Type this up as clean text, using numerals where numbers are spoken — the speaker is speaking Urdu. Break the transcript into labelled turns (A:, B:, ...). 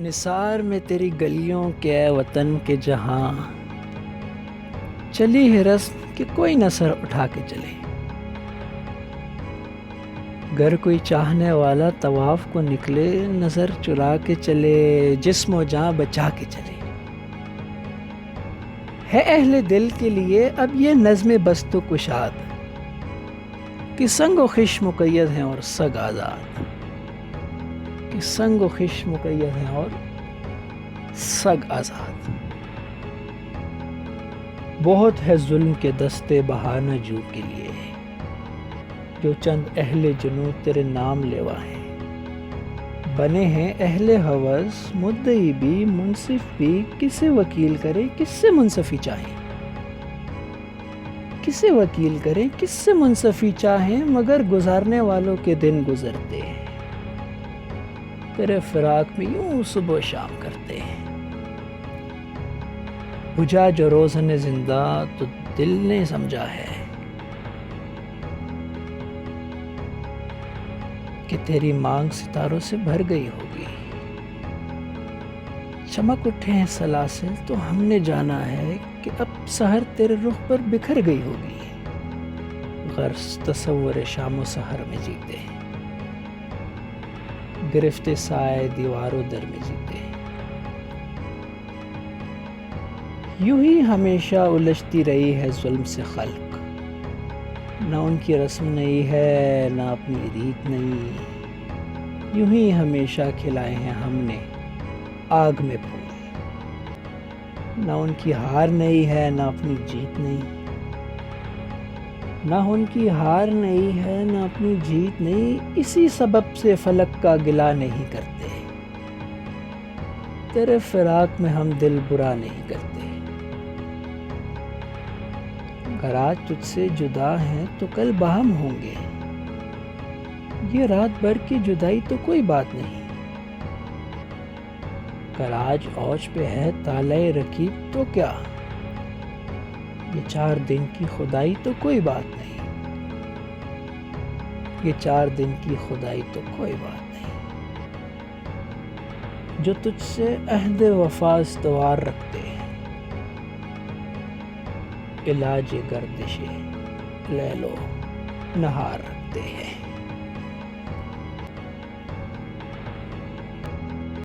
A: نثار میں تیری گلیوں کے اے وطن کے جہاں چلی ہے رسم کہ کوئی نہ سر اٹھا کے چلے. گر کوئی چاہنے والا طواف کو نکلے نظر چرا کے چلے جسم و جاں بچا کے چلے. ہے اہل دل کے لیے اب یہ نظم بست و کشاد کہ سنگ و خش مقید ہیں اور سگ آزاد. کہ سنگ و خش مقید ہیں اور سگ آزاد. بہت ہے ظلم کے دستے بہانہ جو کے لیے جو چند اہل جنوں تیرے نام لیوا ہیں. بنے ہیں اہل ہوس مدعی بھی منصف بھی کسے وکیل کرے کس سے منصفی چاہیں. کسے وکیل کریں کس سے منصفی چاہیں مگر گزارنے والوں کے دن گزرتے ہیں. تیرے فراق میں یوں صبح و شام کرتے ہیں. بجھا جو روزن زندہ تو دل نے سمجھا ہے کہ تیری مانگ ستاروں سے بھر گئی ہوگی. چمک اٹھے ہیں سلاسل تو ہم نے جانا ہے کہ اب سحر تیرے رخ پر بکھر گئی ہوگی. غرض تصور شام و سحر میں جیتے ہیں گرفتے سائے دیوار و در میں جیتے ہیں. یوں ہی ہمیشہ الجھتی رہی ہے ظلم سے خلق. نہ ان کی رسم نہیں ہے نہ اپنی ریت نہیں. یوں ہی ہمیشہ کھلائے ہیں ہم نے آگ میں پھول. نہ ان کی ہار نہیں ہے نہ اپنی جیت نہیں. نہ ان کی ہار نہیں ہے نہ اپنی جیت نہیں. اسی سبب سے فلک کا گلہ نہیں کرتے. تیرے فراق میں ہم دل برا نہیں کرتے. اگر آج تجھ سے جدا ہیں تو کل باہم ہوں گے. یہ رات بھر کی جدائی تو کوئی بات نہیں. اگر آج اوج پہ ہے طالع رقیب تو کیا. یہ 4 دن کی خدائی تو کوئی بات نہیں. یہ 4 دن کی خدائی تو کوئی بات نہیں. جو تجھ سے عہد وفا استوار رکھتے ہیں علاج گردش لیل و نہار رکھتے ہیں.